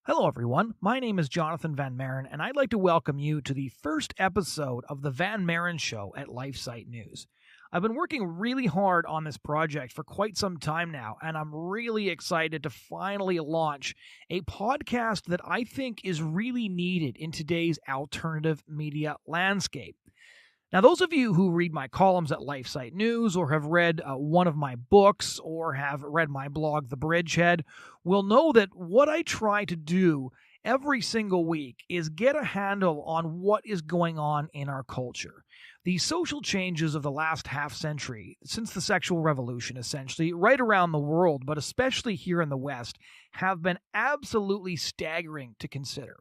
Hello, everyone. My name is Jonathon Van Maren, and I'd like to welcome you to the first episode of The Van Maren Show at LifeSite News. I've been working really hard on this project for quite some time now, and I'm really excited to finally launch a podcast that I think is really needed in today's alternative media landscape. Now, those of you who read my columns at LifeSite News or have read one of my books or have read my blog, The Bridgehead, will know that what I try to do every single week is get a handle on what is going on in our culture. The social changes of the last half century, since the sexual revolution essentially, right around the world, but especially here in the West, have been absolutely staggering to consider.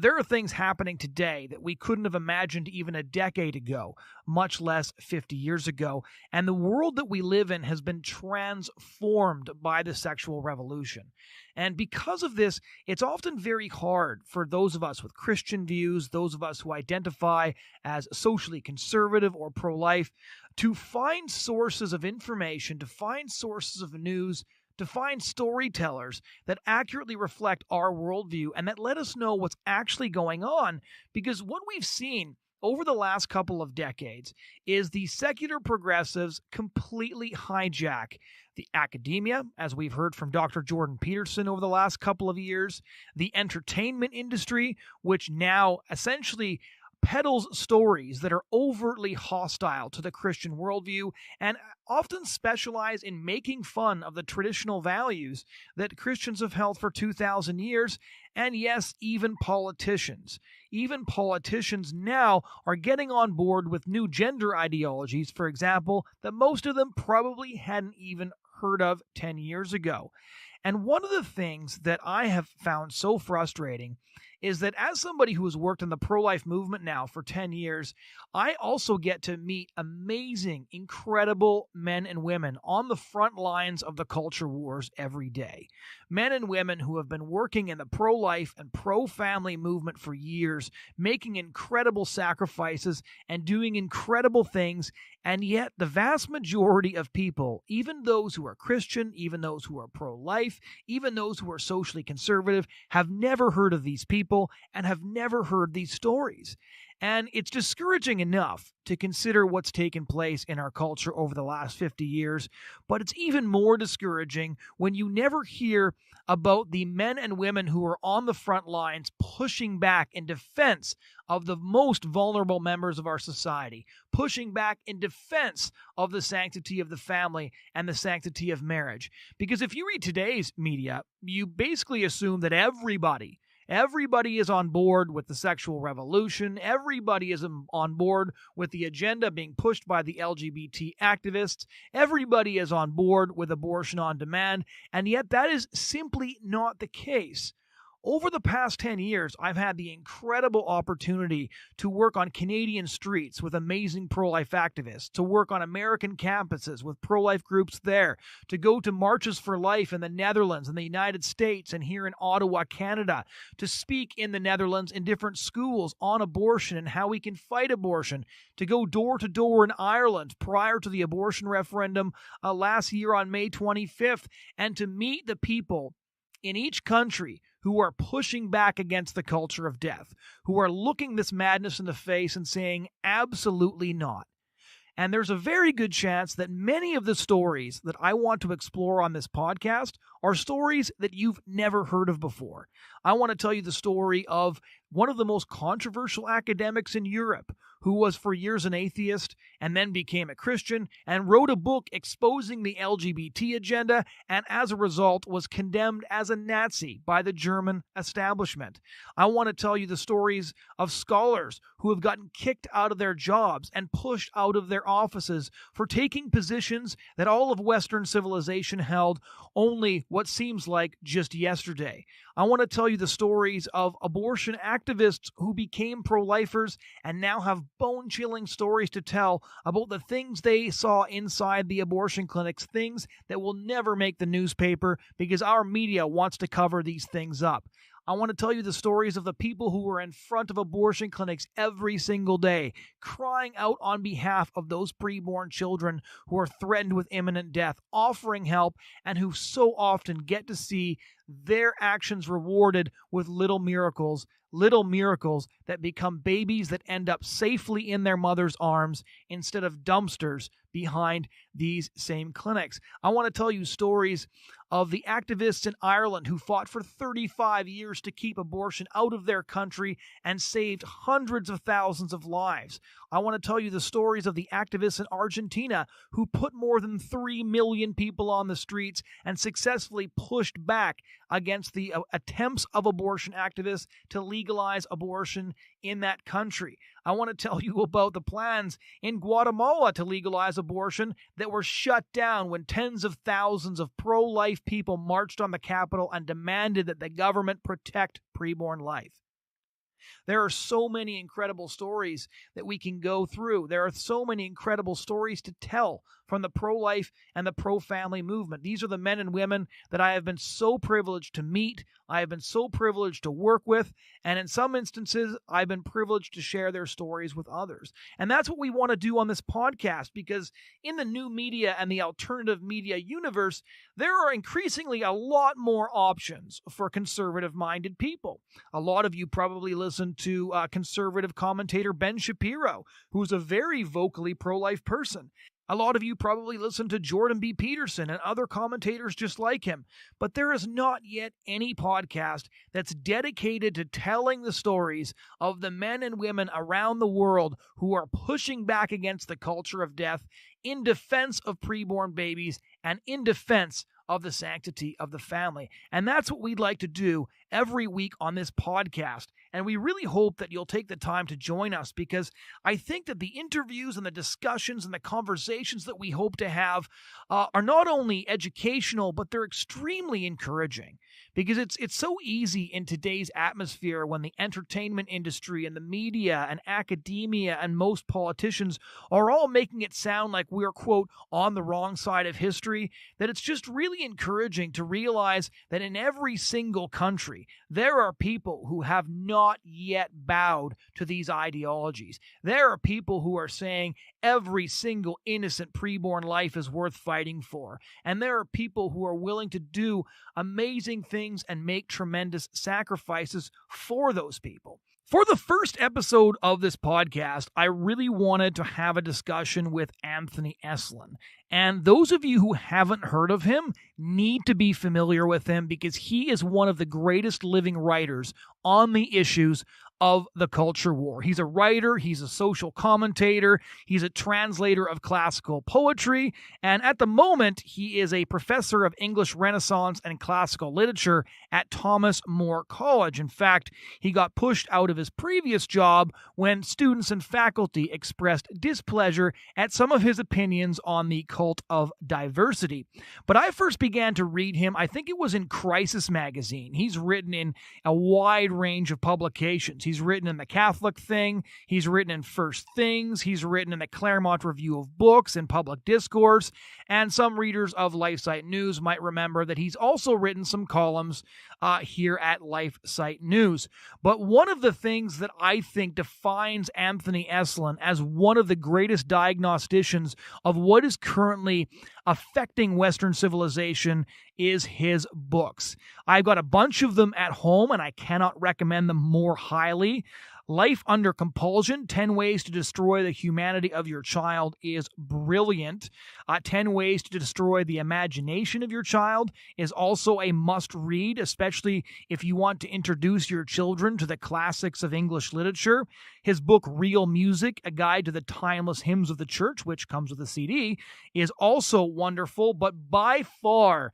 There are things happening today that we couldn't have imagined even a decade ago, much less 50 years ago, and the world that we live in has been transformed by the sexual revolution. And because of this, it's often very hard for those of us with Christian views, those of us who identify as socially conservative or pro-life, to find sources of information, to find sources of news, to find storytellers that accurately reflect our worldview and that let us know what's actually going on. Because what we've seen over the last couple of decades is the secular progressives completely hijack the academia, as we've heard from Dr. Jordan Peterson over the last couple of years, the entertainment industry, which now essentially peddles stories that are overtly hostile to the Christian worldview and often specialize in making fun of the traditional values that Christians have held for 2,000 years. And yes, even politicians. Even politicians now are getting on board with new gender ideologies, for example, that most of them probably hadn't even heard of 10 years ago. And one of the things that I have found so frustrating is that as somebody who has worked in the pro-life movement now for 10 years, I also get to meet amazing, incredible men and women on the front lines of the culture wars every day. Men and women who have been working in the pro-life and pro-family movement for years, making incredible sacrifices and doing incredible things. And yet the vast majority of people, even those who are Christian, even those who are pro-life, even those who are socially conservative, have never heard of these people and have never heard these stories. And it's discouraging enough to consider what's taken place in our culture over the last 50 years, but it's even more discouraging when you never hear about the men and women who are on the front lines pushing back in defense of the most vulnerable members of our society, pushing back in defense of the sanctity of the family and the sanctity of marriage. Because if you read today's media, you basically assume that everybody is on board with the sexual revolution. Everybody is on board with the agenda being pushed by the LGBT activists. Everybody is on board with abortion on demand. And yet that is simply not the case. Over the past 10 years, I've had the incredible opportunity to work on Canadian streets with amazing pro-life activists, to work on American campuses with pro-life groups there, to go to Marches for Life in the Netherlands and the United States and here in Ottawa, Canada, to speak in the Netherlands in different schools on abortion and how we can fight abortion, to go door to door in Ireland prior to the abortion referendum last year on May 25th, and to meet the people in each country who are pushing back against the culture of death, who are looking this madness in the face and saying, absolutely not. And there's a very good chance that many of the stories that I want to explore on this podcast are stories that you've never heard of before. I want to tell you the story of one of the most controversial academics in Europe, who was for years an atheist and then became a Christian and wrote a book exposing the LGBT agenda, and as a result was condemned as a Nazi by the German establishment. I want to tell you the stories of scholars who have gotten kicked out of their jobs and pushed out of their offices for taking positions that all of Western civilization held only what seems like just yesterday. I want to tell you the stories of abortion activists who became pro-lifers and now have bone-chilling stories to tell about the things they saw inside the abortion clinics, things that will never make the newspaper because our media wants to cover these things up. I want to tell you the stories of the people who were in front of abortion clinics every single day, crying out on behalf of those preborn children who are threatened with imminent death, offering help, and who so often get to see their actions rewarded with little miracles that become babies that end up safely in their mother's arms instead of dumpsters behind these same clinics. I want to tell you stories of the activists in Ireland who fought for 35 years to keep abortion out of their country and saved hundreds of thousands of lives. I want to tell you the stories of the activists in Argentina who put more than 3 million people on the streets and successfully pushed back against the attempts of abortion activists to legalize abortion in that country. I want to tell you about the plans in Guatemala to legalize abortion that were shut down when tens of thousands of pro-life people marched on the Capitol and demanded that the government protect preborn life. There are so many incredible stories that we can go through. There are so many incredible stories to tell from the pro-life and the pro-family movement. These are the men and women that I have been so privileged to meet. I have been so privileged to work with, and in some instances, I've been privileged to share their stories with others. And that's what we want to do on this podcast, because in the new media and the alternative media universe, there are increasingly a lot more options for conservative-minded people. A lot of you probably listen to conservative commentator Ben Shapiro, who's a very vocally pro-life person. A lot of you probably listen to Jordan B. Peterson and other commentators just like him, but there is not yet any podcast that's dedicated to telling the stories of the men and women around the world who are pushing back against the culture of death in defense of preborn babies and in defense of the sanctity of the family. And that's what we'd like to do every week on this podcast. And we really hope that you'll take the time to join us, because I think that the interviews and the discussions and the conversations that we hope to have are not only educational, but they're extremely encouraging. Because it's so easy in today's atmosphere when the entertainment industry and the media and academia and most politicians are all making it sound like we're, quote, on the wrong side of history, that it's just really encouraging to realize that in every single country, there are people who have not yet bowed to these ideologies. There are people who are saying every single innocent preborn life is worth fighting for. And there are people who are willing to do amazing things and make tremendous sacrifices for those people. For the first episode of this podcast, I really wanted to have a discussion with Anthony Esolen. And those of you who haven't heard of him need to be familiar with him, because he is one of the greatest living writers on the issues of the culture war. He's a writer, he's a social commentator, he's a translator of classical poetry, and at the moment, he is a professor of English Renaissance and classical literature at Thomas More College. In fact, he got pushed out of his previous job when students and faculty expressed displeasure at some of his opinions on the cult of diversity. But I first began to read him, I think it was in Crisis magazine. He's written in a wide range of publications. He's written in the Catholic Thing, he's written in First Things, he's written in the Claremont Review of Books and Public Discourse, and some readers of LifeSite News might remember that he's also written some columns here at LifeSite News. But one of the things that I think defines Anthony Esolen as one of the greatest diagnosticians of what is currently affecting Western civilization is his books. I've got a bunch of them at home, and I cannot recommend them more highly. Life Under Compulsion, 10 Ways to Destroy the Humanity of Your Child is brilliant. 10 Ways to Destroy the Imagination of Your Child is also a must-read, especially if you want to introduce your children to the classics of English literature. His book, Real Music, A Guide to the Timeless Hymns of the Church, which comes with a CD, is also wonderful, but by far,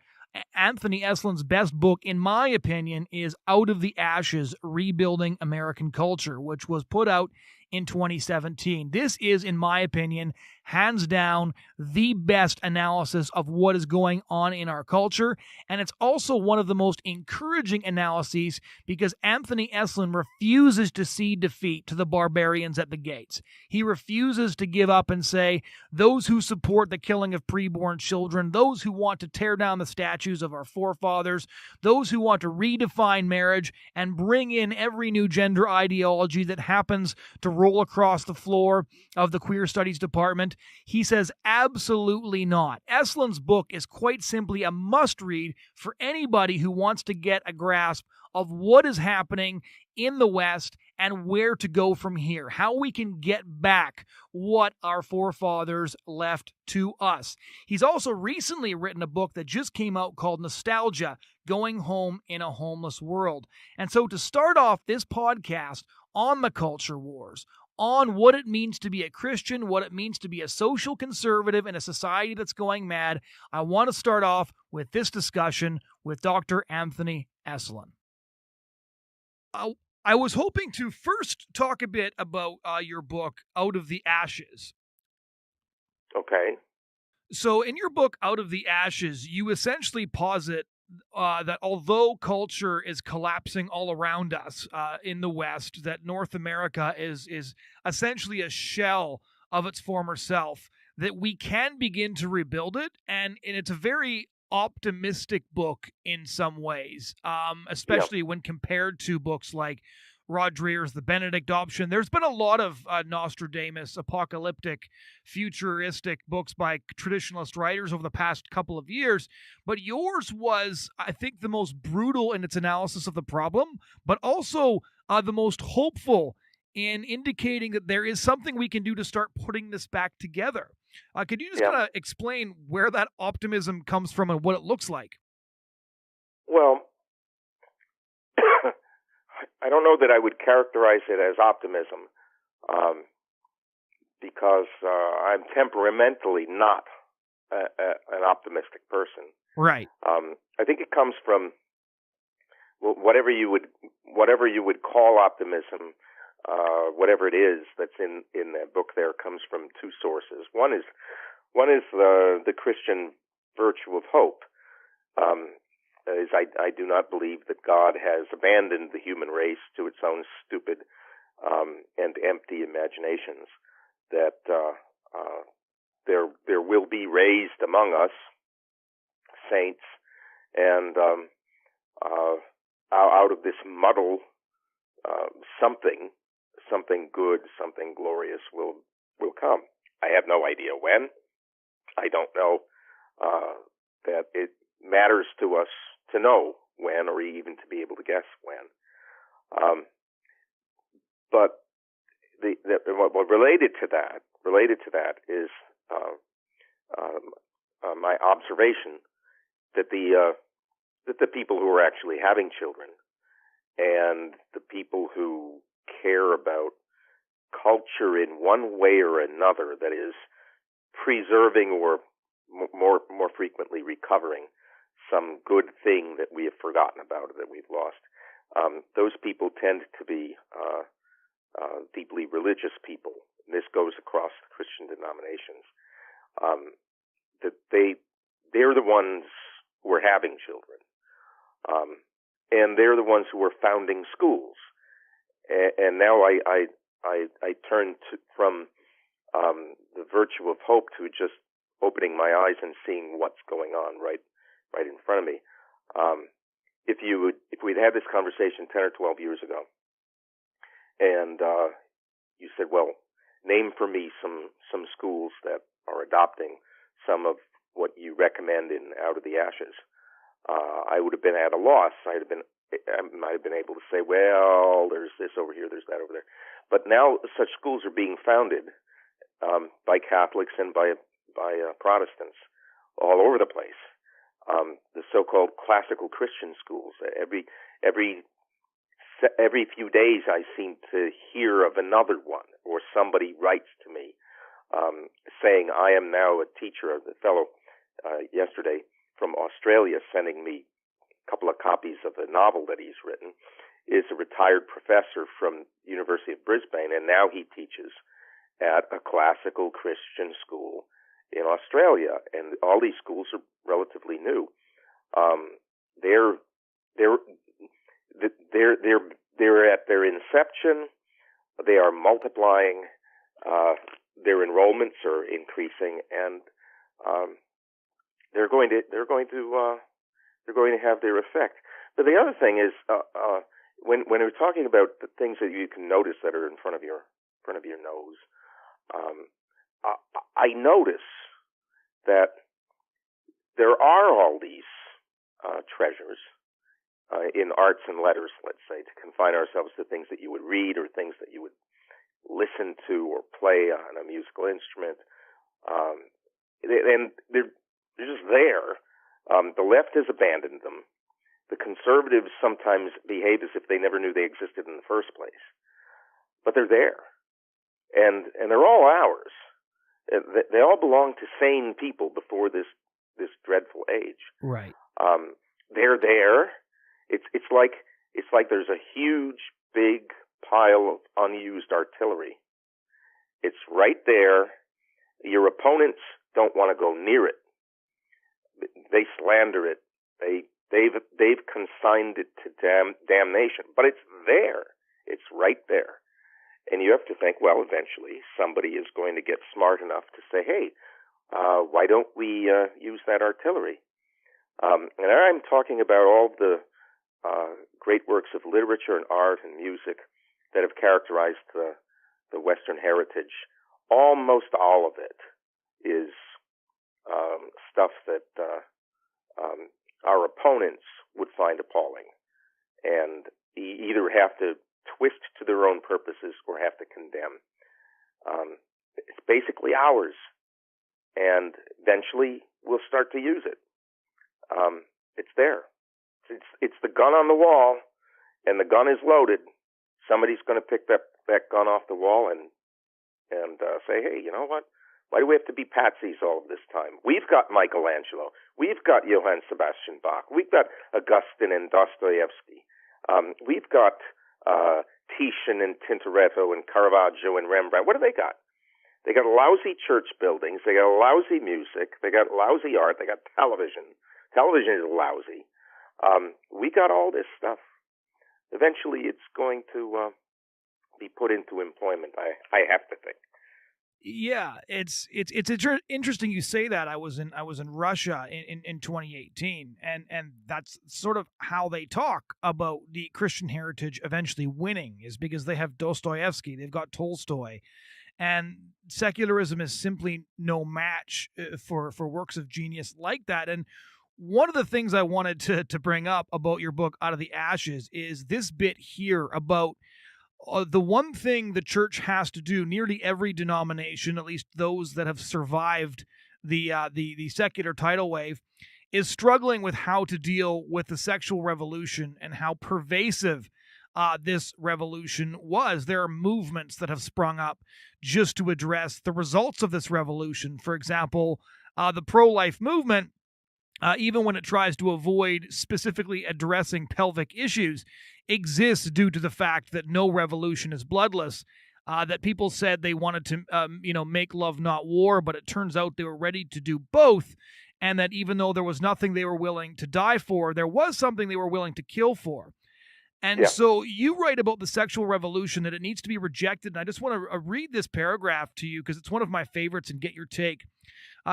Anthony Esolen's best book, in my opinion, is Out of the Ashes, Rebuilding American Culture, which was put out in 2017. This is, in my opinion, hands down the best analysis of what is going on in our culture, and it's also one of the most encouraging analyses because Anthony Esolen refuses to cede defeat to the barbarians at the gates. He refuses to give up and say, those who support the killing of preborn children, those who want to tear down the statues of our forefathers, those who want to redefine marriage and bring in every new gender ideology that happens to roll across the floor of the Queer Studies department? He says absolutely not. Esolen's book is quite simply a must-read for anybody who wants to get a grasp of what is happening in the West and where to go from here, how we can get back what our forefathers left to us. He's also recently written a book that just came out called Nostalgia, Going Home in a Homeless World. And so to start off this podcast on the culture wars, on what it means to be a Christian, what it means to be a social conservative in a society that's going mad, I want to start off with this discussion with Dr. Anthony Esolen. I was hoping to first talk a bit about your book, Out of the Ashes. Okay. So in your book, Out of the Ashes, you essentially posit that although culture is collapsing all around us in the West, that North America is essentially a shell of its former self, that we can begin to rebuild it. And it's a very optimistic book in some ways, especially when compared to books like Rod Dreher's The Benedict Option. There's been a lot of Nostradamus, apocalyptic, futuristic books by traditionalist writers over the past couple of years, but yours was, I think, the most brutal in its analysis of the problem, but also the most hopeful in indicating that there is something we can do to start putting this back together. Could you just kind of explain where that optimism comes from and what it looks like? Well, I don't know that I would characterize it as optimism, because I'm temperamentally not an optimistic person. Right. I think it comes from whatever you would call optimism. Whatever it is that's in that book there comes from two sources. One is the Christian virtue of hope. I do not believe that God has abandoned the human race to its own stupid and empty imaginations. That there will be raised among us saints, and out of this muddle, something good, something glorious will come. I have no idea when. I don't know that it matters to us to know when, or even to be able to guess when. But what related to that is my observation that the people who are actually having children and the people who care about culture in one way or another, that is preserving or more frequently recovering some good thing that we have forgotten about, that we've lost. Those people tend to be deeply religious people. And this goes across the Christian denominations. That they're the ones who are having children, and they're the ones who are founding schools. And now I turn from the virtue of hope to just opening my eyes and seeing what's going on right in front of me. If we'd had this conversation 10 or 12 years ago, and you said, well, name for me some schools that are adopting some of what you recommend in Out of the Ashes, I would have been at a loss. I might have been able to say, well, there's this over here, there's that over there. But now such schools are being founded by Catholics and by Protestants all over the place. The so-called classical Christian schools. Every few days, I seem to hear of another one, or somebody writes to me saying, "I am now a teacher." The fellow yesterday from Australia sending me a couple of copies of a novel that he's written is a retired professor from the University of Brisbane, and now he teaches at a classical Christian school in Australia. And all these schools are relatively new. They're at their inception. They are multiplying. Their enrollments are increasing, and they're going to have their effect. But the other thing is, when we're talking about the things that you can notice that are in front of your front of your nose. I notice that there are all these treasures in arts and letters, let's say, to confine ourselves to things that you would read or things that you would listen to or play on a musical instrument. And they're just there. The left has abandoned them. The conservatives sometimes behave as if they never knew they existed in the first place. But they're there. And they're all ours. They all belong to sane people before this dreadful age. Right. They're there. It's like there's a huge, big pile of unused artillery. It's right there. Your opponents don't want to go near it. They slander it. They've consigned it to damnation. But it's there. It's right there. And you have to think, well, eventually somebody is going to get smart enough to say, hey, why don't we use that artillery? And I'm talking about all the great works of literature and art and music that have characterized the Western heritage. Almost all of it is stuff that our opponents would find appalling and either have to twist to their own purposes or have to condemn. It's basically ours, and eventually we'll start to use it. It's there. It's the gun on the wall, and the gun is loaded. Somebody's going to pick that gun off the wall and say, hey, you know what? Why do we have to be patsies all of this time? We've got Michelangelo. We've got Johann Sebastian Bach. We've got Augustine and Dostoevsky. We've got Titian and Tintoretto and Caravaggio and Rembrandt. What do they got? They got lousy church buildings. They got lousy music. They got lousy art. They got television. Television is lousy. We got all this stuff. Eventually, it's going to be put into employment. I have to think. Yeah, it's interesting you say that. I was in Russia in 2018, and that's sort of how they talk about the Christian heritage eventually winning, is because they have Dostoevsky, they've got Tolstoy, and secularism is simply no match for works of genius like that. And one of the things I wanted to bring up about your book, Out of the Ashes, is this bit here about the one thing the church has to do, nearly every denomination, at least those that have survived the secular tidal wave, is struggling with how to deal with the sexual revolution and how pervasive this revolution was. There are movements that have sprung up just to address the results of this revolution. For example, the pro-life movement, even when it tries to avoid specifically addressing pelvic issues, exists due to the fact that no revolution is bloodless. That people said they wanted to, make love, not war, but it turns out they were ready to do both, and that even though there was nothing they were willing to die for, there was something they were willing to kill for. And so you write about the sexual revolution, that it needs to be rejected. And I just want to read this paragraph to you because it's one of my favorites and get your take.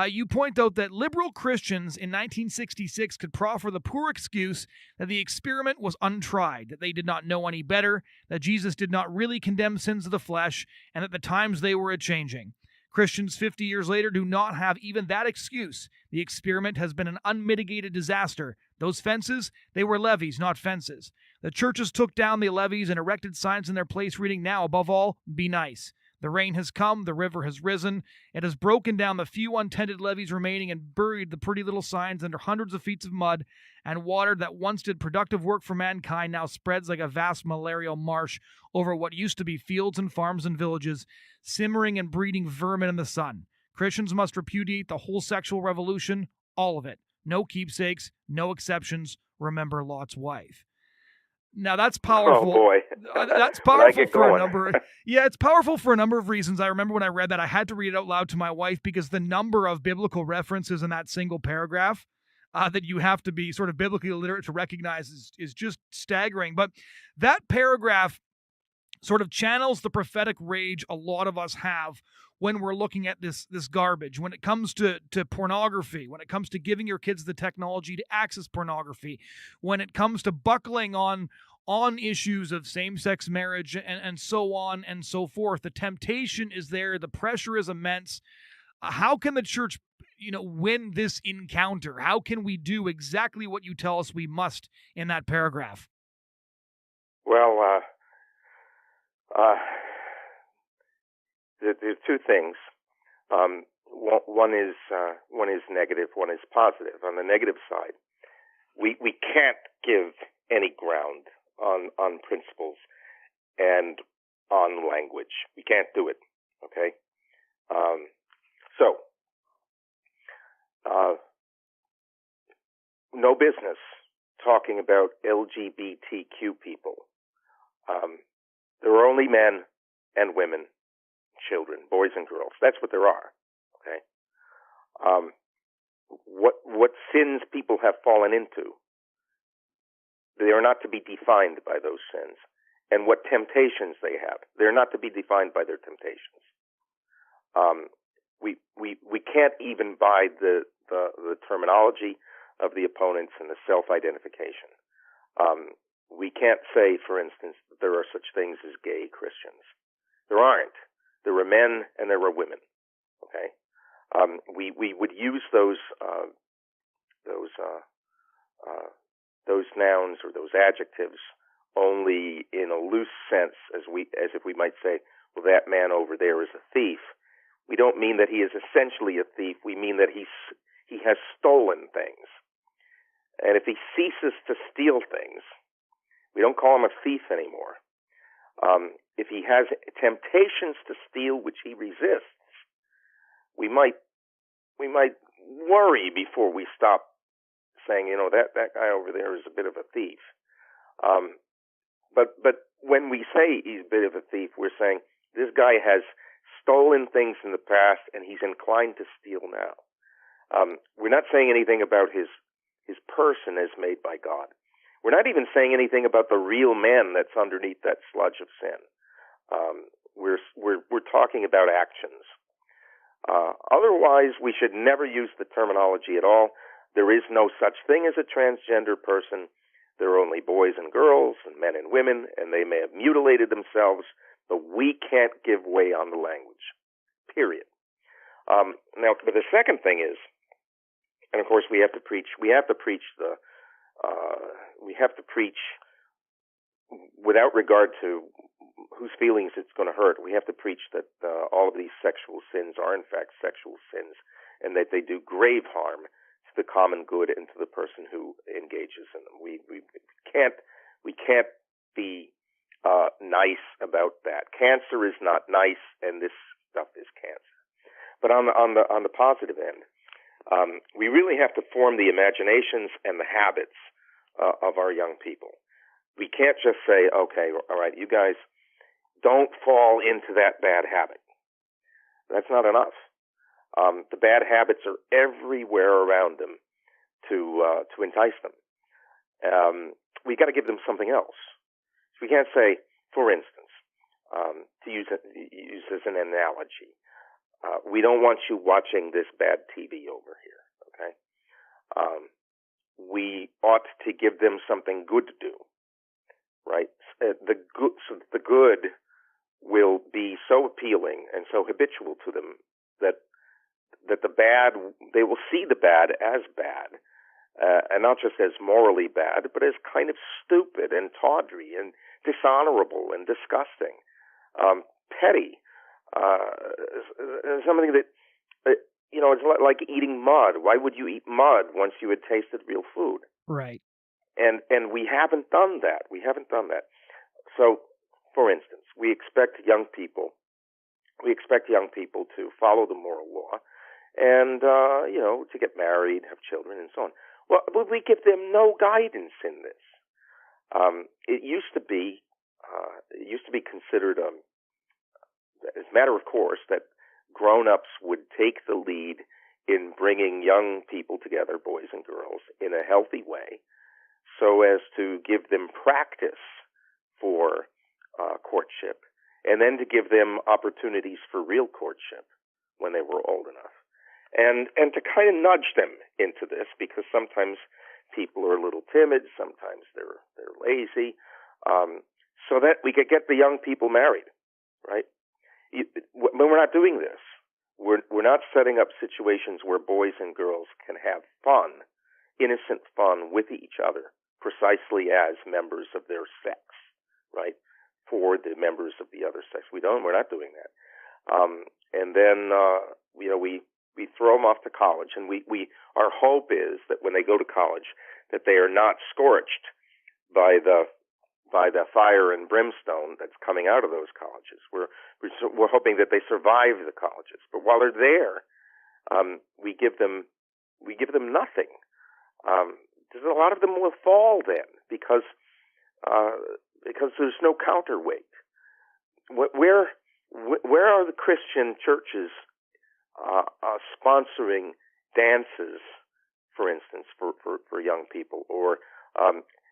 You point out that liberal Christians in 1966 could proffer the poor excuse that the experiment was untried, that they did not know any better, that Jesus did not really condemn sins of the flesh, and that the times they were a-changing. Christians 50 years later do not have even that excuse. The experiment has been an unmitigated disaster. Those fences, they were levees, not fences. The churches took down the levees and erected signs in their place reading, now, above all, be nice. The rain has come, the river has risen. It has broken down the few untended levees remaining and buried the pretty little signs under hundreds of feet of mud, and water that once did productive work for mankind now spreads like a vast malarial marsh over what used to be fields and farms and villages, simmering and breeding vermin in the sun. Christians must repudiate the whole sexual revolution, all of it. No keepsakes, no exceptions. Remember Lot's wife. Now that's powerful. Oh boy, that's powerful for a number. Yeah, it's powerful for a number of reasons. I remember when I read that, I had to read it out loud to my wife because the number of biblical references in that single paragraph that you have to be sort of biblically literate to recognize is just staggering. But that paragraph sort of channels the prophetic rage a lot of us have when we're looking at this garbage. When it comes to pornography, when it comes to giving your kids the technology to access pornography, when it comes to buckling on on issues of same-sex marriage and so on and so forth. The temptation is there. The pressure is immense. How can the church, win this encounter? How can we do exactly what you tell us we must in that paragraph? Well, there's two things. One is negative, one is positive. On the negative side, we can't give any ground on principles and on language. We can't do it. Okay. So no business talking about LGBTQ people. There are only men and women, children, boys and girls. That's what there are. Okay. What sins people have fallen into, they are not to be defined by those sins. And what temptations they have, they're not to be defined by their temptations. We can't even buy the terminology of the opponents and the self-identification. We can't say, for instance, that there are such things as gay Christians. There aren't. There are men and there are women. Okay, we would use those nouns or those adjectives only in a loose sense, as if we might say, well, that man over there is a thief. We don't mean that he is essentially a thief. We mean that he has stolen things. And if he ceases to steal things, we don't call him a thief anymore. If he has temptations to steal which he resists, we might worry before we stop saying, that guy over there is a bit of a thief. But when we say he's a bit of a thief, we're saying this guy has stolen things in the past and he's inclined to steal now. We're not saying anything about his person as made by God. We're not even saying anything about the real man that's underneath that sludge of sin. We're talking about actions. Otherwise, we should never use the terminology at all. There is no such thing as a transgender person. There are only boys and girls and men and women, and they may have mutilated themselves, but we can't give way on the language. Period. Now, but the second thing is, and of course, we have to preach without regard to whose feelings it's going to hurt. We have to preach that all of these sexual sins are in fact sexual sins, and that they do grave harm to the common good and to the person who engages in them. We can't be nice about that. Cancer is not nice, and this stuff is cancer. But on the positive end, we really have to form the imaginations and the habits of our young people. We can't just say, okay, all right, you guys don't fall into that bad habit. That's not enough. The bad habits are everywhere around them to entice them. We got to give them something else. So we can't say, for instance, to use as an analogy, we don't want you watching this bad TV over here. Okay, we ought to give them something good to do. Right, the good will be so appealing and so habitual to them that the bad, they will see the bad as bad, and not just as morally bad, but as kind of stupid and tawdry and dishonorable and disgusting, petty, something that it's like eating mud. Why would you eat mud once you had tasted real food? Right. And we haven't done that. So, for instance, we expect young people to follow the moral law and, to get married, have children, and so on. Well, we give them no guidance in this. It used to be considered, as a matter of course, that grown-ups would take the lead in bringing young people together, boys and girls, in a healthy way, so as to give them practice for courtship, and then to give them opportunities for real courtship when they were old enough, and to kind of nudge them into this, because sometimes people are a little timid, sometimes they're lazy, so that we could get the young people married, right? When we're not doing this, we're not setting up situations where boys and girls can have fun, innocent fun with each other, precisely as members of their sex, right? For the members of the other sex, we're not doing that. And then we throw them off to college, and our hope is that when they go to college, that they are not scorched by the fire and brimstone that's coming out of those colleges. We're hoping that they survive the colleges, but while they're there, we give them nothing. A lot of them will fall then because there's no counterweight. Where are the Christian churches sponsoring dances, for instance, for young people, or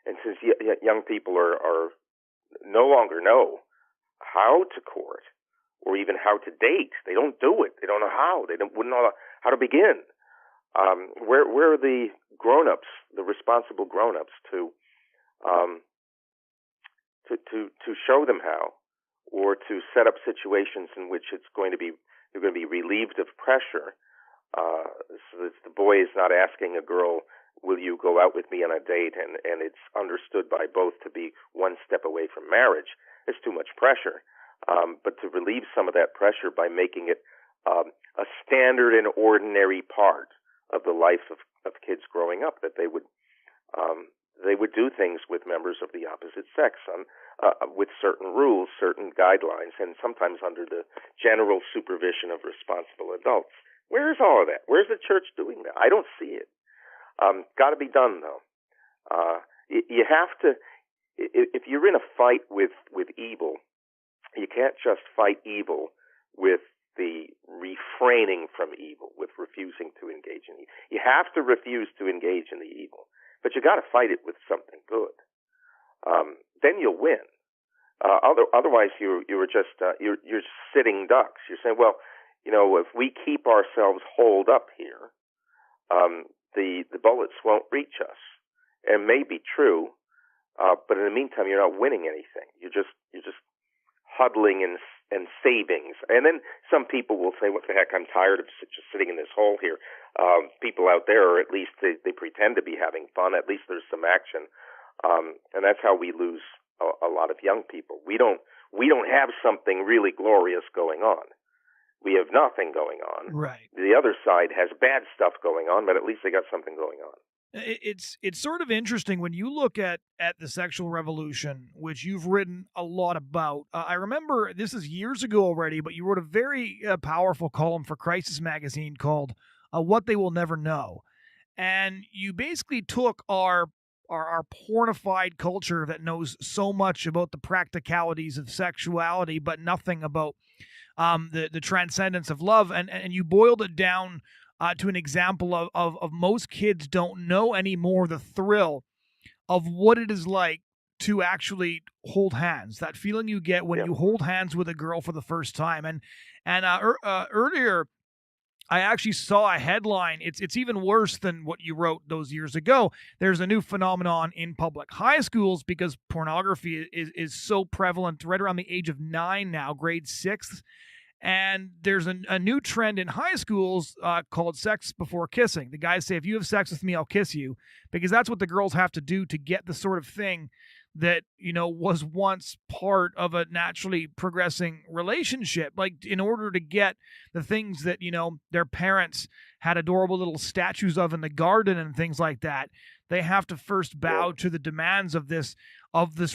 and since young people are no longer know how to court or even how to date, they don't do it. They don't know how. Wouldn't know how to begin. Where are the grown-ups, the responsible grown-ups, to show them how, or to set up situations in which they're going to be relieved of pressure, so that the boy is not asking a girl, "Will you go out with me on a date?" and it's understood by both to be one step away from marriage. It's too much pressure. But to relieve some of that pressure by making it a standard and ordinary part of the life of kids growing up, that they would do things with members of the opposite sex with certain rules, certain guidelines, and sometimes under the general supervision of responsible adults. Where's all of that? Where's the church doing that? I don't see it. Got to be done, though. You have to. If you're in a fight with evil, you can't just fight evil with the refraining from evil, with refusing to engage in evil. You have to refuse to engage in the evil, but you got to fight it with something good. Then you'll win. Otherwise, you're sitting ducks. You're saying, well, if we keep ourselves holed up here, the bullets won't reach us. And it may be true, but in the meantime, you're not winning anything. You're just huddling and savings. And then some people will say, "What the heck? I'm tired of just sitting in this hole here." People out there, or at least they pretend to be having fun. At least there's some action, and that's how we lose a lot of young people. We don't have something really glorious going on. We have nothing going on. Right. The other side has bad stuff going on, but at least they got something going on. It's sort of interesting when you look at the sexual revolution, which you've written a lot about. I remember this is years ago already, but you wrote a very powerful column for Crisis Magazine called "What They Will Never Know," and you basically took our pornified culture that knows so much about the practicalities of sexuality, but nothing about the transcendence of love, and you boiled it down to an example of most kids don't know anymore the thrill of what it is like to actually hold hands. That feeling you get when you hold hands with a girl for the first time. And earlier, I actually saw a headline. It's even worse than what you wrote those years ago. There's a new phenomenon in public high schools because pornography is so prevalent right around the age of 9 now, grade 6. And there's a new trend in high schools called sex before kissing. The guys say, "If you have sex with me, I'll kiss you," because that's what the girls have to do to get the sort of thing that, was once part of a naturally progressing relationship. Like, in order to get the things that, their parents had adorable little statues of in the garden and things like that, they have to first bow to the demands of this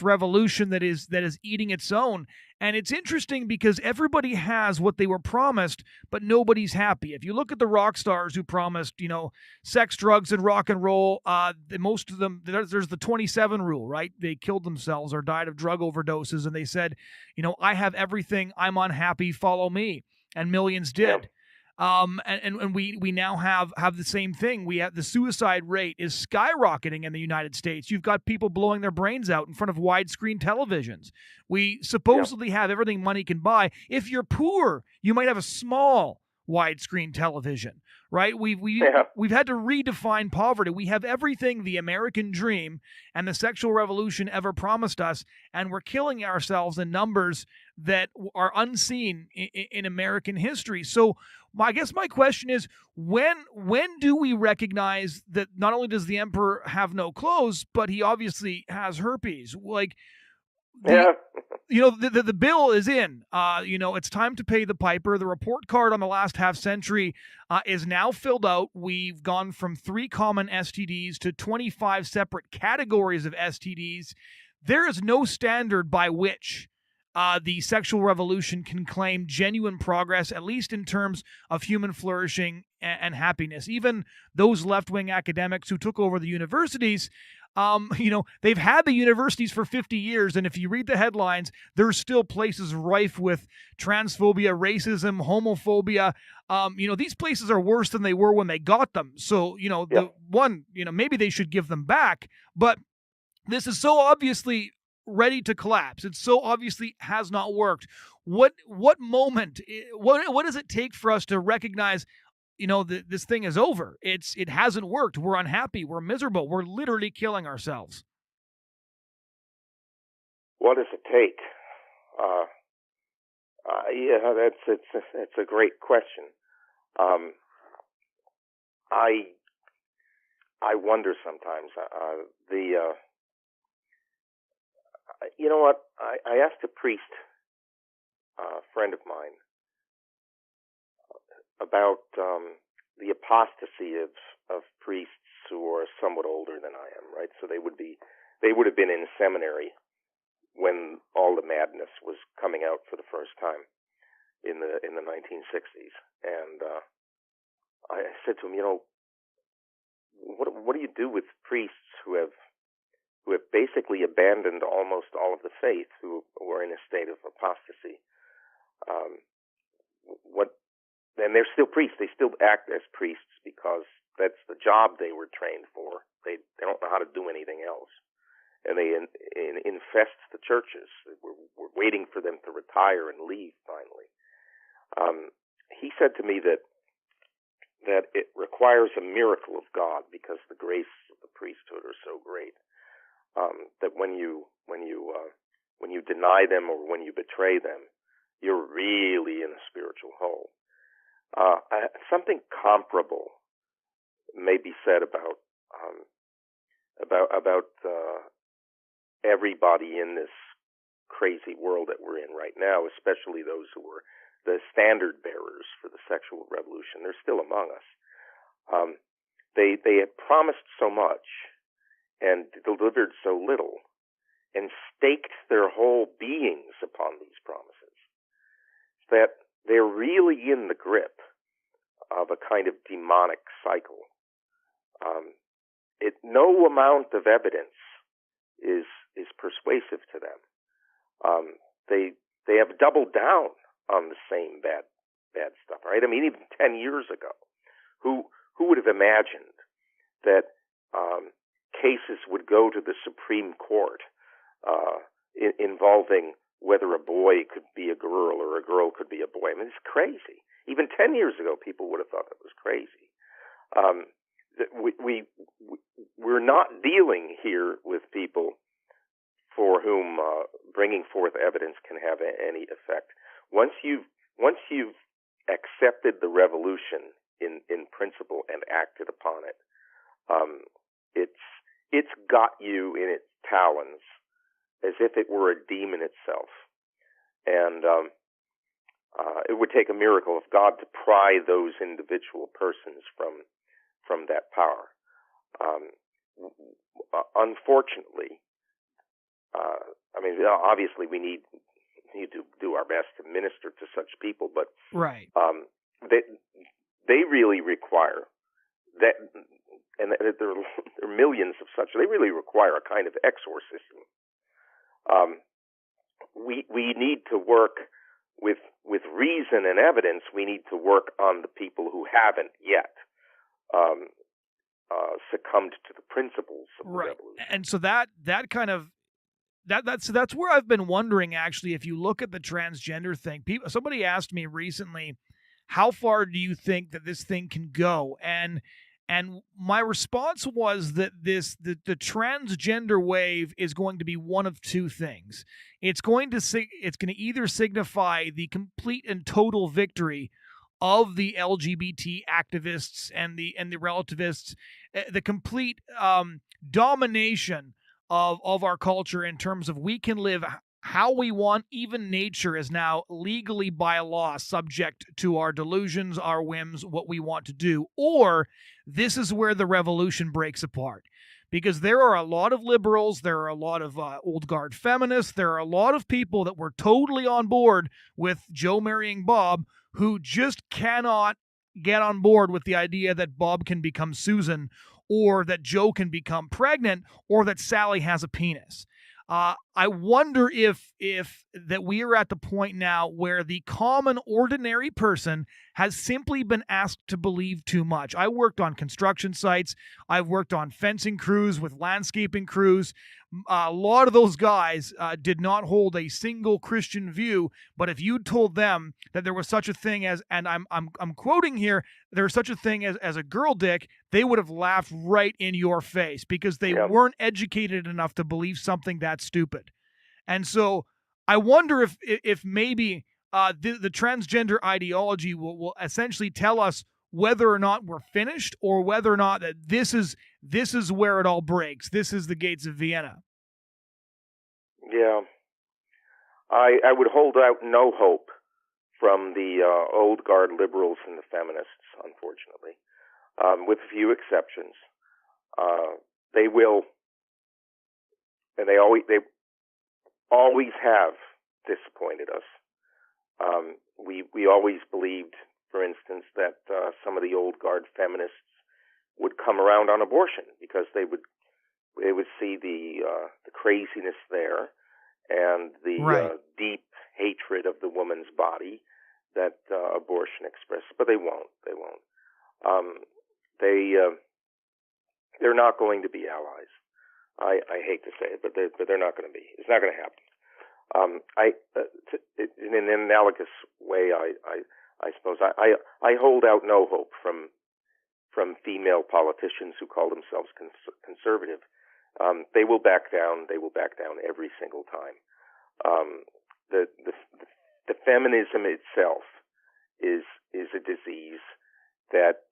revolution that is eating its own. And it's interesting because everybody has what they were promised, but nobody's happy. If you look at the rock stars who promised, sex, drugs, and rock and roll, most of them, there's the 27 rule, right? They killed themselves or died of drug overdoses, and they said, "I have everything, I'm unhappy, follow me." And millions did. And we now have the same thing. We have the suicide rate is skyrocketing in the United States. You've got people blowing their brains out in front of widescreen televisions. We supposedly have everything money can buy. If you're poor, you might have a small widescreen television, right? We've had to redefine poverty. We have everything the American dream and the sexual revolution ever promised us, and we're killing ourselves in numbers that are unseen in American history. So I guess my question is, when do we recognize that not only does the emperor have no clothes, but he obviously has herpes? Like, the bill is in. It's time to pay the piper. The report card on the last half century is now filled out. We've gone from 3 common STDs to 25 separate categories of STDs. There is no standard by which the sexual revolution can claim genuine progress, at least in terms of human flourishing and happiness. Even those left-wing academics who took over the universities, they've had the universities for 50 years, and if you read the headlines, there's still places rife with transphobia, racism, homophobia. These places are worse than they were when they got them. So, maybe they should give them back, but this is so obviously ready to collapse. It so obviously has not worked. What moment, what does it take for us to recognize, this thing is over? It hasn't worked. We're unhappy. We're miserable. We're literally killing ourselves. What does it take? That's a great question. I wonder sometimes. You know what? I asked a priest, a friend of mine, about the apostasy of priests who are somewhat older than I am, right? So they would have been in seminary when all the madness was coming out for the first time in the 1960s. And I said to him, what do you do with priests who have basically abandoned almost all of the faith, who are in a state of apostasy? And they're still priests. They still act as priests because that's the job they were trained for. They don't know how to do anything else, and they infest the churches. We're waiting for them to retire and leave finally. He said to me that it requires a miracle of God, because the grace of the priesthood are so great, that when you deny them or when you betray them, you're really in a spiritual hole. Something comparable may be said about everybody in this crazy world that we're in right now, especially those who were the standard bearers for the sexual revolution. They're still among us. They had promised so much and delivered so little, and staked their whole beings upon these promises, that they're really in the grip of a kind of demonic cycle. No amount of evidence is persuasive to them. They have doubled down on the same bad stuff, right? I mean, even 10 years ago, who would have imagined that cases would go to the Supreme Court involving whether a boy could be a girl or a girl could be a boy? I mean, it's crazy. Even 10 years ago, people would have thought it was crazy. We're not dealing here with people for whom bringing forth evidence can have any effect. Once you've accepted the revolution in principle and acted upon it, it's got you in its talons as if it were a demon itself. And it would take a miracle of God to pry those individual persons from that power. Unfortunately, obviously we need to do our best to minister to such people, but right. They really require that, and there are millions of such. They really require a kind of exorcism. We need to work with reason and evidence. We need to work on the people who haven't yet succumbed to the principles of the revolution. And so that's where I've been wondering, actually, if you look at the transgender thing. Somebody asked me recently, how far do you think that this thing can go? And my response was that the transgender wave is going to be one of two things. It's going to either signify the complete and total victory of the LGBT activists and the relativists, the complete domination of our culture in terms of we can live how we want. Even nature is now legally by law subject to our delusions, our whims, what we want to do. Or this is where the revolution breaks apart. Because there are a lot of liberals, there are a lot of old guard feminists, there are a lot of people that were totally on board with Joe marrying Bob who just cannot get on board with the idea that Bob can become Susan, or that Joe can become pregnant, or that Sally has a penis. I wonder if that we are at the point now where the common ordinary person has simply been asked to believe too much. I worked on construction sites. I've worked on fencing crews with landscaping crews. A lot of those guys did not hold a single Christian view, but if you told them that there was such a thing as, and I'm quoting here, there's such a thing as a girl dick, they would have laughed right in your face because they weren't educated enough to believe something that stupid. And so I wonder if maybe the transgender ideology will essentially tell us whether or not we're finished, or whether or not that this is where it all breaks. This is the gates of Vienna. Yeah. I would hold out no hope from the old guard liberals and the feminists, unfortunately, with few exceptions. They will, and they always have disappointed us. We always believed, for instance, that some of the old guard feminists would come around on abortion because they would see the craziness there and the deep hatred of the woman's body that abortion expresses, but they won't. They're not going to be allies. I hate to say it, but they're not going to be. It's not going to happen. In an analogous way, I suppose I hold out no hope from female politicians who call themselves conservative. They will back down. They will back down every single time. The feminism itself is a disease that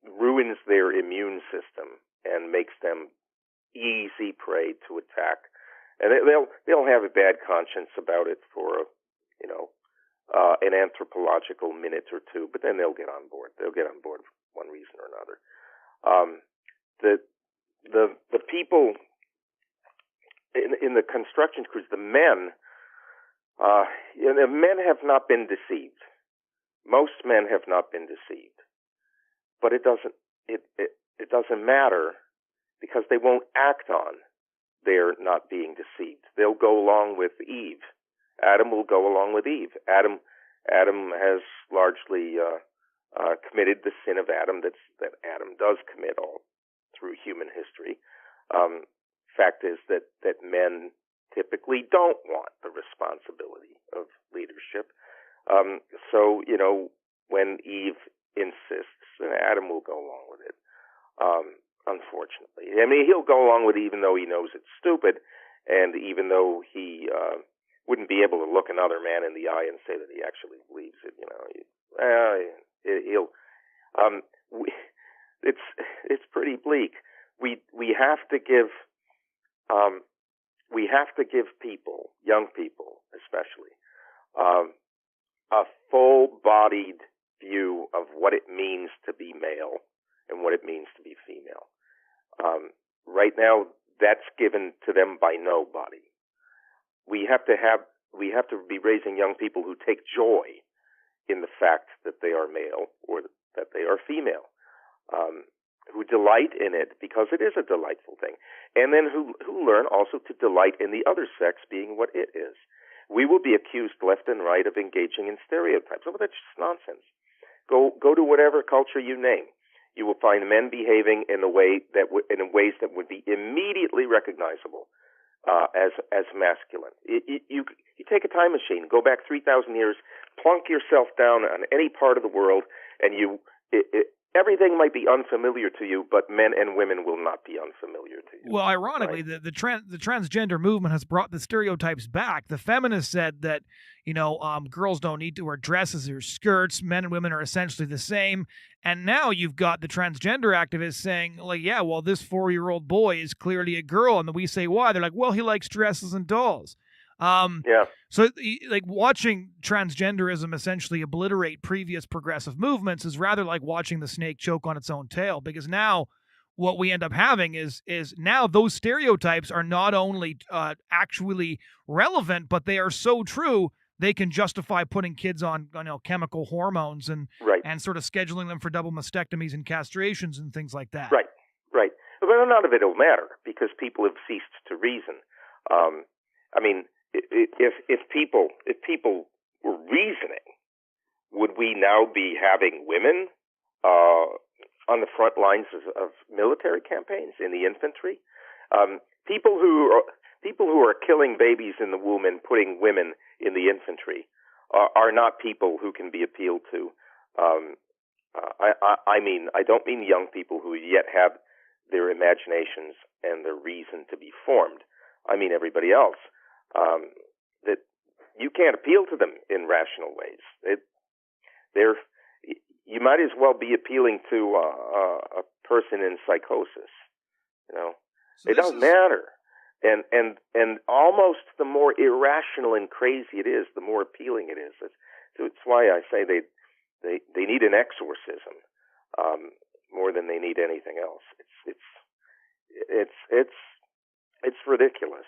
ruins their immune system and makes them easy prey to attack. And they'll have a bad conscience about it for an anthropological minute or two, but then they'll get on board. They'll get on board for one reason or another. The people in the construction crews, the men have not been deceived. Most men have not been deceived, but it doesn't matter because they won't act on their not being deceived. They'll go along with Eve. Adam will go along with Eve. Adam has largely committed the sin of Adam that Adam does commit all through human history. Fact is that men typically don't want the responsibility of leadership. So when Eve insists, then Adam will go along with it. Unfortunately, I mean, he'll go along with it even though he knows it's stupid, and even though he wouldn't be able to look another man in the eye and say that he actually believes it. It's pretty bleak. We have to give people, young people especially, a full-bodied view of what it means to be male and what it means to be female. Right now, that's given to them by nobody. We have to be raising young people who take joy in the fact that they are male or that they are female, who delight in it because it is a delightful thing, and then who learn also to delight in the other sex being what it is. We will be accused left and right of engaging in stereotypes. Oh, but that's just nonsense. Go to whatever culture you name. You will find men behaving in ways that would be immediately recognizable as masculine. You take a time machine, go back 3,000 years, plunk yourself down on any part of the world, and everything might be unfamiliar to you, but men and women will not be unfamiliar to you. Well, ironically, right? the transgender movement has brought the stereotypes back. The feminists said that, girls don't need to wear dresses or skirts. Men and women are essentially the same. And now you've got the transgender activists saying, like, yeah, well, this 4-year-old boy is clearly a girl. And then we say, why? They're like, well, he likes dresses and dolls. Yeah. So, like, watching transgenderism essentially obliterate previous progressive movements is rather like watching the snake choke on its own tail, because now what we end up having is now those stereotypes are not only actually relevant, but they are so true they can justify putting kids on chemical hormones and right. and sort of scheduling them for double mastectomies and castrations and things like that. Right. But none of it will matter because people have ceased to reason. I mean, if people were reasoning, would we now be having women on the front lines of military campaigns in the infantry? People who are killing babies in the womb and putting women in the infantry are not people who can be appealed to. I don't mean young people who yet have their imaginations and their reason to be formed. I mean everybody else. That you can't appeal to them in rational ways. You might as well be appealing to a person in psychosis. So it doesn't matter. And almost the more irrational and crazy it is, the more appealing it is. It's why I say they need an exorcism more than they need anything else. It's ridiculous.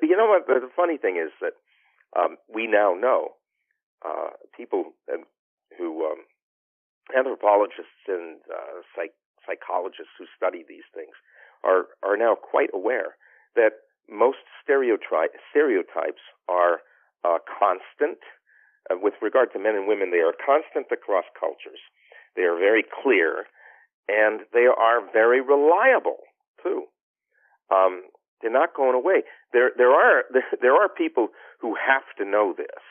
You know what? The funny thing is that we now know people who anthropologists and psychologists who study these things are now quite aware that most stereotypes are constant. With regard to men and women, they are constant across cultures. They are very clear, and they are very reliable too. They're not going away. There are people who have to know this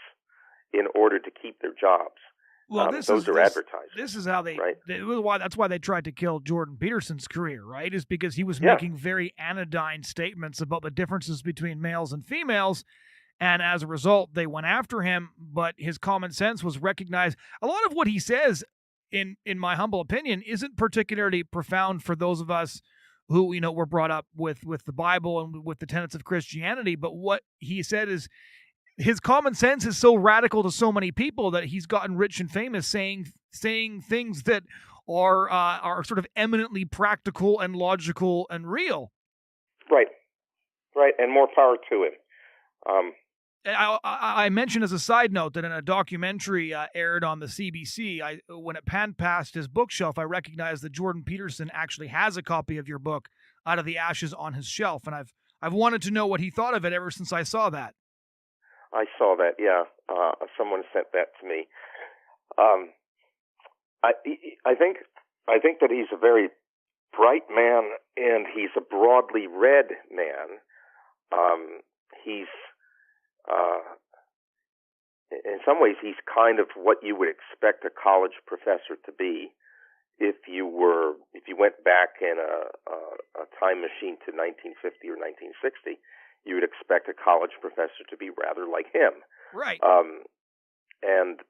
in order to keep their jobs. Well, those are advertisers. This is how right? That's why they tried to kill Jordan Peterson's career, right? Is because he was making very anodyne statements about the differences between males and females, and as a result, they went after him. But his common sense was recognized. A lot of what he says, in my humble opinion, isn't particularly profound for those of us who were brought up with the Bible and with the tenets of Christianity. But what he said is, his common sense is so radical to so many people that he's gotten rich and famous saying things that are sort of eminently practical and logical and real. Right, and more power to him. I mentioned as a side note that in a documentary aired on the CBC, when it panned past his bookshelf, I recognized that Jordan Peterson actually has a copy of your book, Out of the Ashes, on his shelf, and I've wanted to know what he thought of it ever since I saw that. I saw that, yeah. Someone sent that to me. I think that he's a very bright man, and he's a broadly read man. In some ways, he's kind of what you would expect a college professor to be if you went back in a time machine to 1950 or 1960. You would expect a college professor to be rather like him. Right. And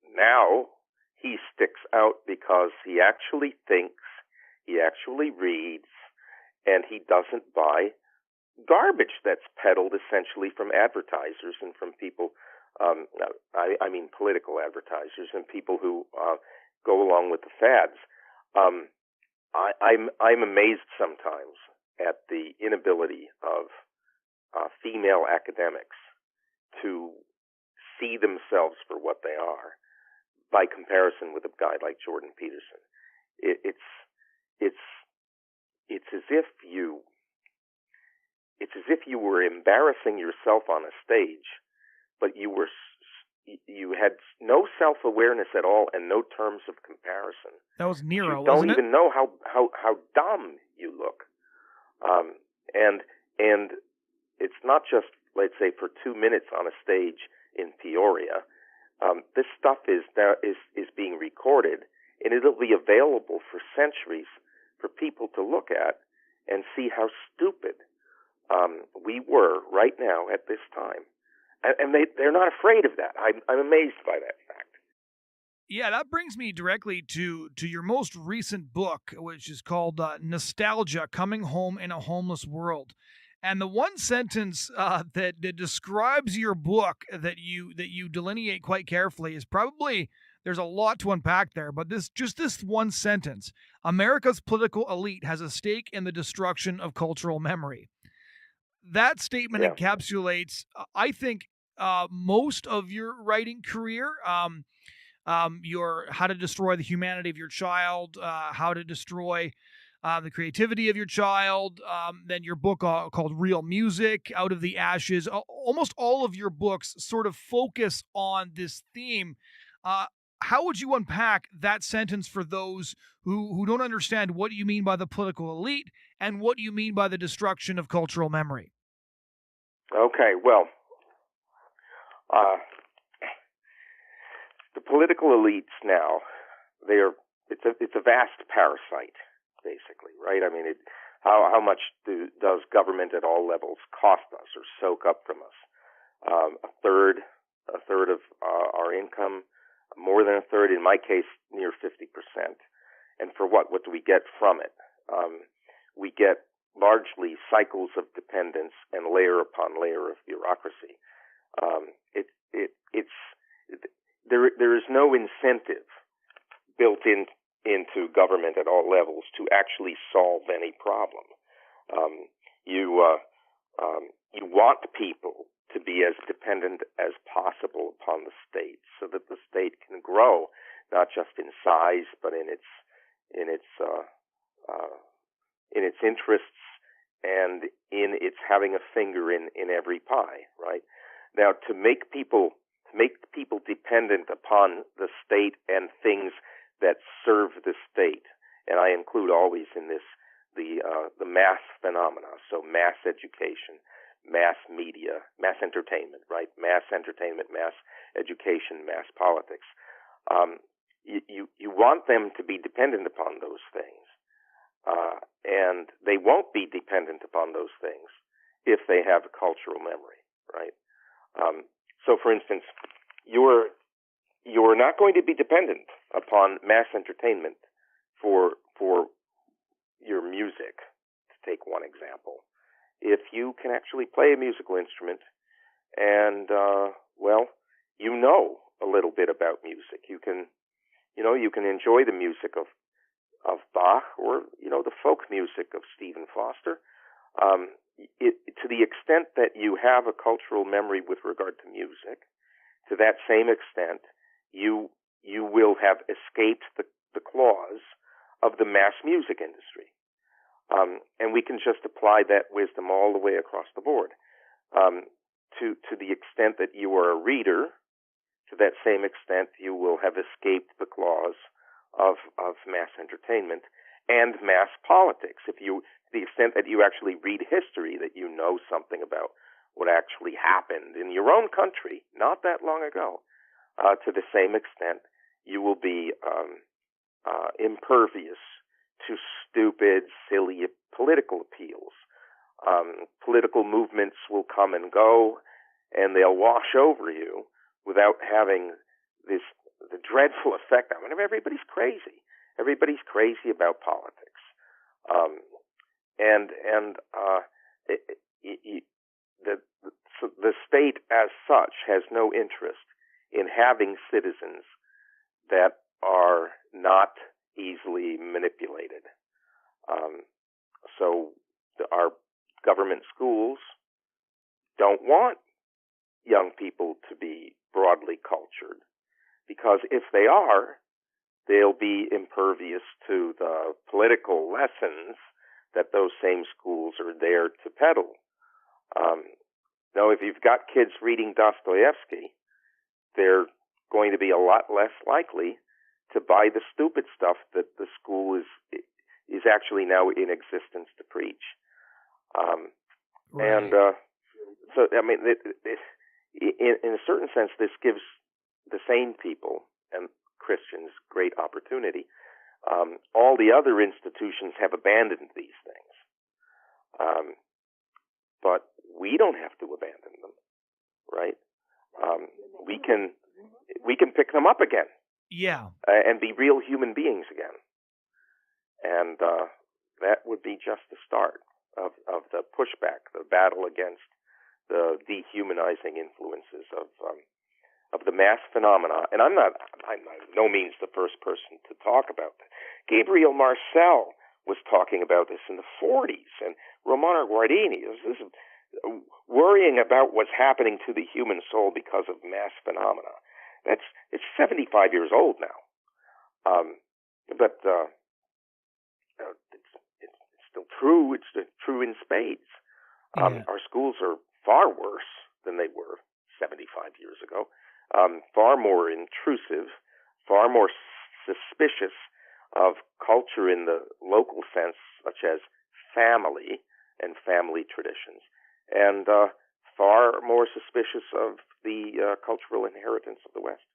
now he sticks out because he actually thinks, he actually reads, and he doesn't buy garbage that's peddled essentially from advertisers and from people, I mean political advertisers and people who go along with the fads. I'm amazed sometimes at the inability of female academics to see themselves for what they are by comparison with a guy like Jordan Peterson. It's as if you were embarrassing yourself on a stage, but you had no self-awareness at all and no terms of comparison. That was Nero, you don't wasn't it? even know how dumb you look. And it's not just, let's say, for 2 minutes on a stage in Peoria. This stuff is being recorded, and it'll be available for centuries for people to look at and see how stupid we were right now at this time. And they're not afraid of that. I'm amazed by that fact. Yeah, that brings me directly to your most recent book, which is called Nostalgia: Coming Home in a Homeless World. And the one sentence that describes your book that you delineate quite carefully is probably, there's a lot to unpack there, but this one sentence: America's political elite has a stake in the destruction of cultural memory. That statement encapsulates, I think, most of your writing career. Your How to Destroy the Humanity of Your Child, How to Destroy the Creativity of Your Child, then your book called Real Music, Out of the Ashes. Almost all of your books sort of focus on this theme. How would you unpack that sentence for those who don't understand what you mean by the political elite and what you mean by the destruction of cultural memory? Okay, well, the political elites now, it's a vast parasite, basically, right? I mean, how much does government at all levels cost us or soak up from us? A third of our income, more than a third, in my case, near 50%. And for what? What do we get from it? We get largely cycles of dependence and layer upon layer of bureaucracy. There is no incentive built into government at all levels to actually solve any problem. You want people to be as dependent as possible upon the state, so that the state can grow not just in size but in its interests and in its having a finger in every pie. Right now, to make people dependent upon the state and things that serve the state, and I include always in this the mass phenomena, so mass education, mass media, mass entertainment, right? Mass entertainment, mass education, mass politics. You want them to be dependent upon those things, and they won't be dependent upon those things if they have a cultural memory, right? So, for instance, you're not going to be dependent upon mass entertainment for your music, to take one example, if you can actually play a musical instrument and you know a little bit about music. You can enjoy the music of Bach, or the folk music of Stephen Foster. To the extent that you have a cultural memory with regard to music, to that same extent, you will have escaped the claws of the mass music industry. And we can just apply that wisdom all the way across the board. To the extent that you are a reader, to that same extent, you will have escaped the claws of mass entertainment and mass politics. To the extent that you actually read history, that you know something about what actually happened in your own country not that long ago, to the same extent, you will be impervious to stupid, silly political appeals. Political movements will come and go, and they'll wash over you without having the dreadful effect. I mean, everybody's crazy. Everybody's crazy about politics, the state as such has no interest in having citizens that are not easily manipulated. So our government schools don't want young people to be broadly cultured, because if they are, they'll be impervious to the political lessons that those same schools are there to peddle. Now, if you've got kids reading Dostoevsky, they're going to be a lot less likely to buy the stupid stuff that the school is actually now in existence to preach. Right. And So I mean, in a certain sense, this gives the sane people and Christians great opportunity. All the other institutions have abandoned these things, but we don't have to abandon them, right? We can pick them up again, and be real human beings again, and that would be just the start of the pushback, the battle against the dehumanizing influences of the mass phenomena. And I'm by no means the first person to talk about that. Gabriel Marcel was talking about this in the 40s, and Romano Guardini is worrying about what's happening to the human soul because of mass phenomena. It's 75 years old now, but it's still true. It's true in spades. Our schools are far worse than they were 75 years ago. Far more intrusive, far more suspicious of culture in the local sense, such as family and family traditions, and far more suspicious of the cultural inheritance of the West.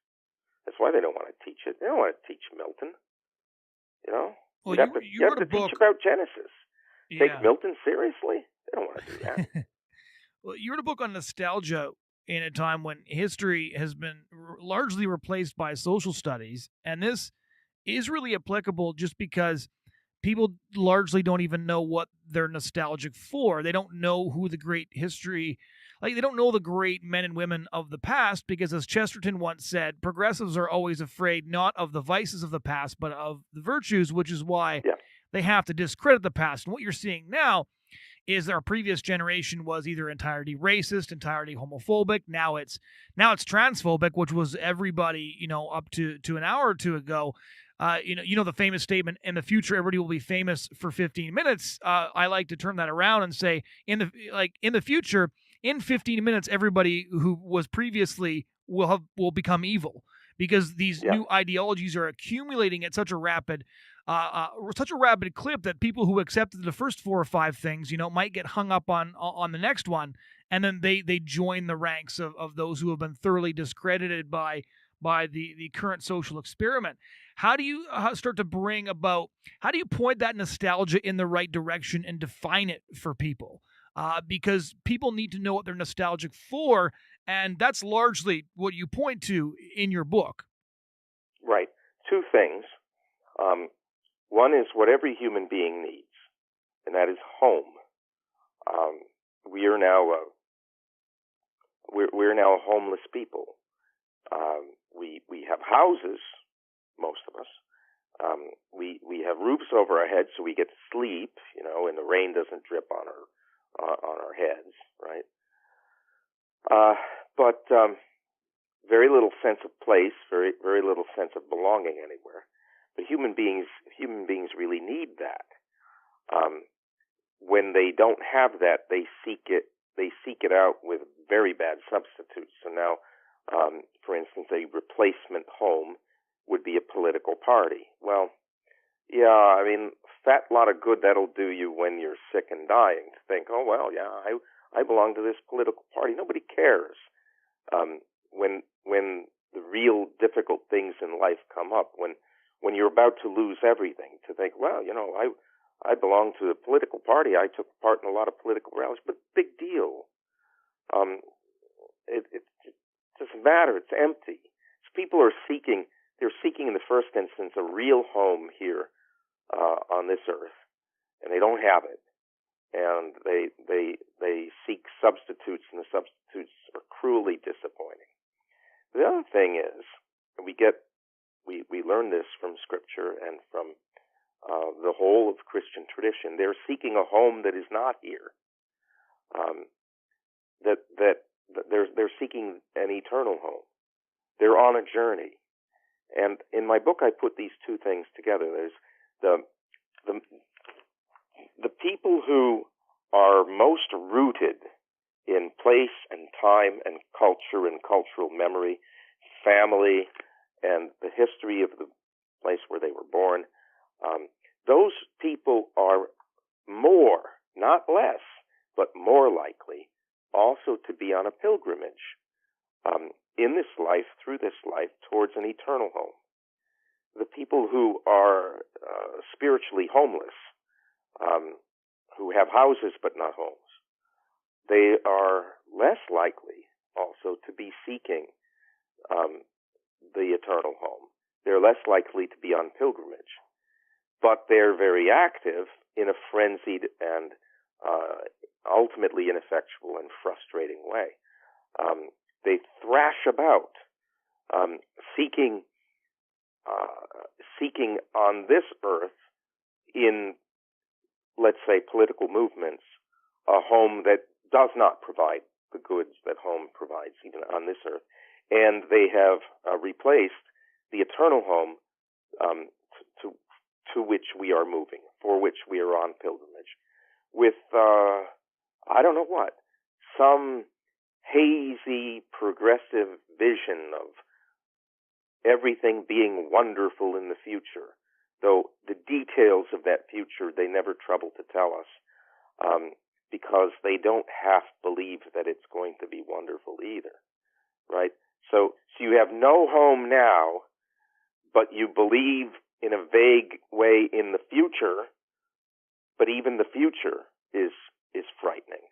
That's why they don't want to teach it. They don't want to teach Milton. Well, you have to teach about Genesis. Yeah. Take Milton seriously? They don't want to do that. Well, you wrote a book on nostalgia in a time when history has been largely replaced by social studies, and this is really applicable just because people largely don't even know what they're nostalgic for. They don't know who the great history, they don't know the great men and women of the past, because as Chesterton once said, progressives are always afraid not of the vices of the past, but of the virtues, which is why they have to discredit the past. And what you're seeing now is our previous generation was either entirely racist, entirely homophobic. Now it's transphobic, which was everybody, up to an hour or two ago. The famous statement, in the future, everybody will be famous for 15 minutes. I like to turn that around and say, in the future, in 15 minutes, everybody who was previously will become evil, because these new ideologies are accumulating at such a rapid clip that people who accepted the first 4 or 5 things, might get hung up on the next one, and then they join the ranks of those who have been thoroughly discredited by the current social experiment. How do you start to how do you point that nostalgia in the right direction and define it for people? Because people need to know what they're nostalgic for, and that's largely what you point to in your book. Right. 2 things. One is what every human being needs, and that is home. We are now we're now homeless people. We have houses, most of us. We have roofs over our heads, so we get to sleep, and the rain doesn't drip on our heads, right? But very little sense of place, very very little sense of belonging anywhere. But human beings really need that. When they don't have that, they seek it out with very bad substitutes. So now, for instance, a replacement home would be a political party. Well, yeah, I mean, fat lot of good that'll do you when you're sick and dying, to think, oh, well, yeah, I belong to this political party. Nobody cares. When the real difficult things in life come up, when you're about to lose everything, to think, well, I belong to a political party. I took part in a lot of political rallies, but big deal. It doesn't matter. It's empty. So people are seeking in the first instance a real home here on this earth, and they don't have it. And they seek substitutes, and the substitutes are cruelly disappointing. The other thing is, we learn this from Scripture and from the whole of Christian tradition. They're seeking a home that is not here. They're seeking an eternal home. They're on a journey. And in my book, I put these 2 things together. There's the people who are most rooted in place and time and culture and cultural memory, family, and the history of the place where they were born. Those people are more, not less, but more likely also to be on a pilgrimage in this life, through this life, towards an eternal home. The people who are spiritually homeless, who have houses but not homes, they are less likely also to be seeking the eternal home. They're less likely to be on pilgrimage, but they're very active in a frenzied and ultimately ineffectual and frustrating way. They thrash about, seeking on this earth in, let's say, political movements, a home that does not provide the goods that home provides, even on this earth. And they have replaced the eternal home to which we are moving, for which we are on pilgrimage, with, I don't know what, some hazy, progressive vision of everything being wonderful in the future, though the details of that future they never trouble to tell us, because they don't half believe that it's going to be wonderful either, right? So you have no home now, but you believe in a vague way in the future, but even the future is frightening.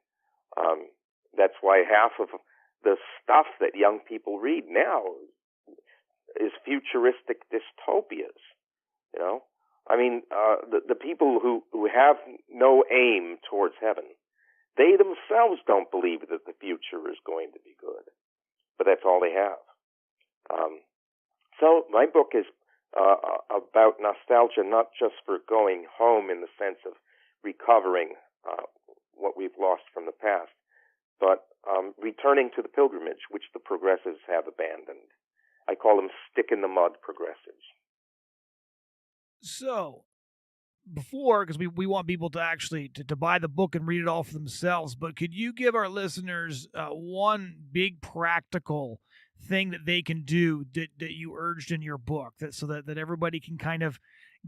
That's why half of the stuff that young people read now is futuristic dystopias, you know? I mean, the people who have no aim towards heaven, they themselves don't believe that the future is going to be good, but that's all they have. So my book is about nostalgia, not just for going home in the sense of recovering what we've lost from the past, but returning to the pilgrimage, which the progressives have abandoned. I call them stick-in-the-mud progressives. So, before, because we want people to actually to buy the book and read it all for themselves, but could you give our listeners one big practical thing that they can do that you urged in your book, so that everybody can kind of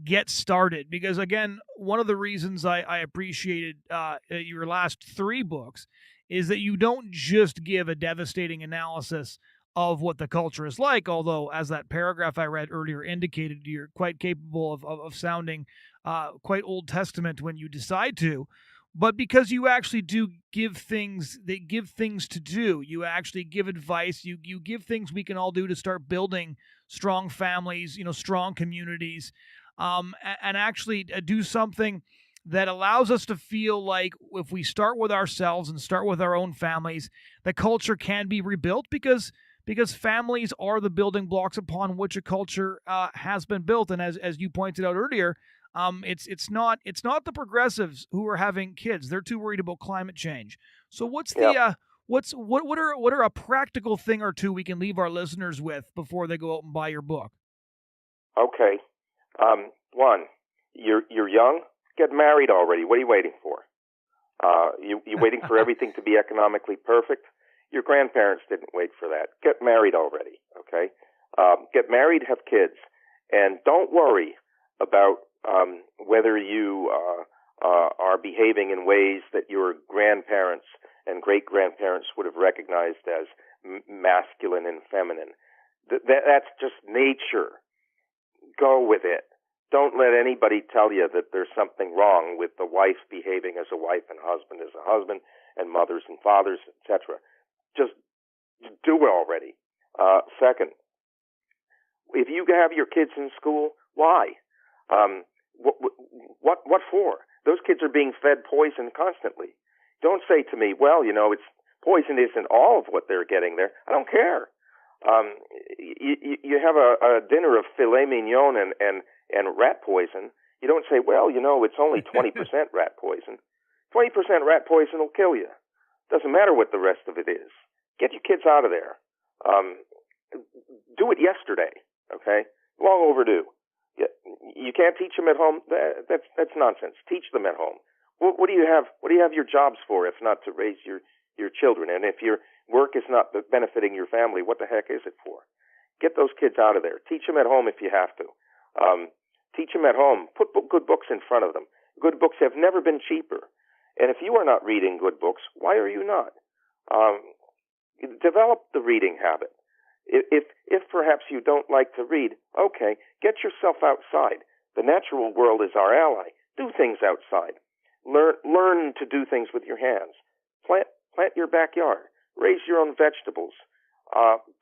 get started? Because, again, one of the reasons I appreciated your last 3 books is that you don't just give a devastating analysis of what the culture is like, although, as that paragraph I read earlier indicated, you're quite capable of sounding quite Old Testament when you decide to, but because you actually do give things to do. You actually give advice. You give things we can all do to start building strong families, strong communities, and actually do something that allows us to feel like if we start with ourselves and start with our own families, the culture can be rebuilt because families are the building blocks upon which a culture has been built. And as you pointed out earlier, it's not the progressives who are having kids. They're too worried about climate change. So what are a practical thing or two we can leave our listeners with before they go out and buy your book? Okay. One, you're young. Get married already. What are you waiting for? You waiting for everything to be economically perfect? Your grandparents didn't wait for that. Get married already, okay? Get married, have kids, and don't worry about whether you are behaving in ways that your grandparents and great-grandparents would have recognized as masculine and feminine. That's just nature. Go with it. Don't let anybody tell you that there's something wrong with the wife behaving as a wife and husband as a husband and mothers and fathers, etc. Just do it already. Second, if you have your kids in school, why? What for? Those kids are being fed poison constantly. Don't say to me, well, it's poison isn't all of what they're getting there. I don't care. You have a dinner of filet mignon and rat poison. You don't say, well, it's only 20% rat poison. 20% rat poison will kill you. Doesn't matter what the rest of it is. Get your kids out of there. Do it yesterday, okay? Long overdue. You can't teach them at home. That's nonsense. Teach them at home. What do you have? What do you have your jobs for if not to raise your children? And if your work is not benefiting your family, what the heck is it for? Get those kids out of there. Teach them at home if you have to. Teach them at home. Put good books in front of them. Good books have never been cheaper. And if you are not reading good books, why are you not? Develop the reading habit. If perhaps you don't like to read, okay, get yourself outside. The natural world is our ally. Do things outside. Learn to do things with your hands. Plant your backyard. Raise your own vegetables.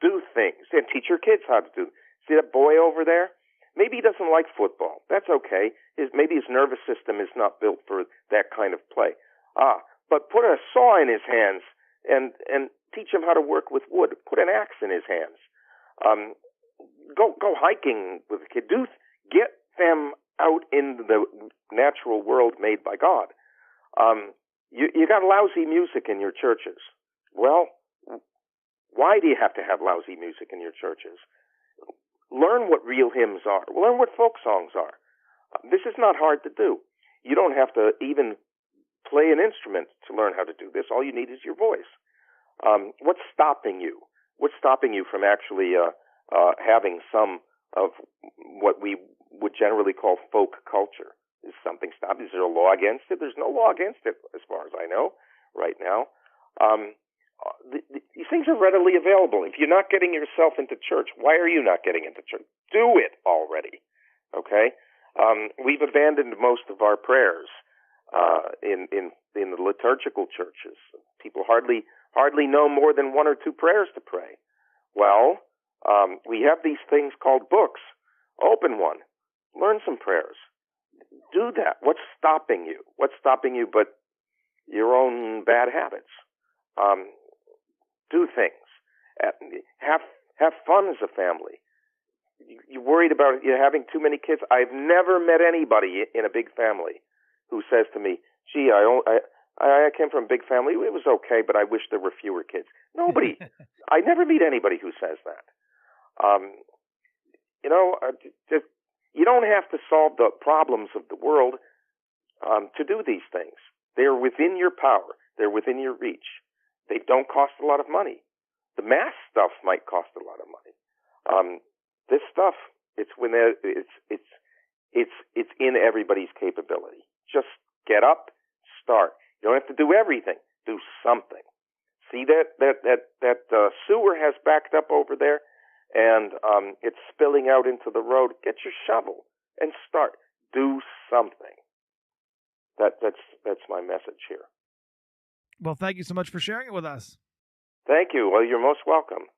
Do things. And teach your kids how to do. See that boy over there? Maybe he doesn't like football. That's okay. Maybe his nervous system is not built for that kind of play. But put a saw in his hands and teach him how to work with wood. Put an axe in his hands. Go hiking with a kid. Get them out in the natural world made by God. You got lousy music in your churches. Well, why do you have to have lousy music in your churches? Learn what real hymns are. Learn what folk songs are. This is not hard to do. You don't have to even play an instrument to learn how to do this. All you need is your voice. What's stopping you? What's stopping you from actually having some of what we would generally call folk culture? Is something stopped? Is there a law against it? There's no law against it, as far as I know, right now. These things are readily available. If you're not getting yourself into church, why are you not getting into church? Do it already, okay? We've abandoned most of our prayers in the liturgical churches. People hardly know more than one or two prayers to pray. Well, we have these things called books. Open one. Learn some prayers. Do that. What's stopping you? What's stopping you but your own bad habits? Do things. Have fun as a family. You're worried about you having too many kids. I've never met anybody in a big family who says to me, "Gee, I came from a big family. It was okay, but I wish there were fewer kids." Nobody. I never meet anybody who says that. You don't have to solve the problems of the world to do these things. They're within your power. They're within your reach. They don't cost a lot of money. The math stuff might cost a lot of money. This stuff, it's in everybody's capability. Just get up, start. You don't have to do everything. Do something. See that sewer has backed up over there, and it's spilling out into the road. Get your shovel and start. Do something. That's my message here. Well, thank you so much for sharing it with us. Thank you. Well, you're most welcome.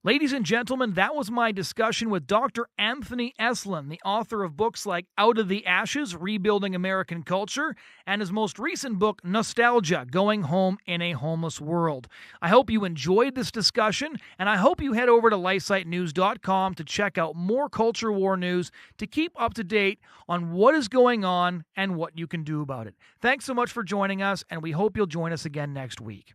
Ladies and gentlemen, that was my discussion with Dr. Anthony Esolen, the author of books like Out of the Ashes, Rebuilding American Culture, and his most recent book, Nostalgia, Going Home in a Homeless World. I hope you enjoyed this discussion, and I hope you head over to lifesitenews.com to check out more culture war news to keep up to date on what is going on and what you can do about it. Thanks so much for joining us, and we hope you'll join us again next week.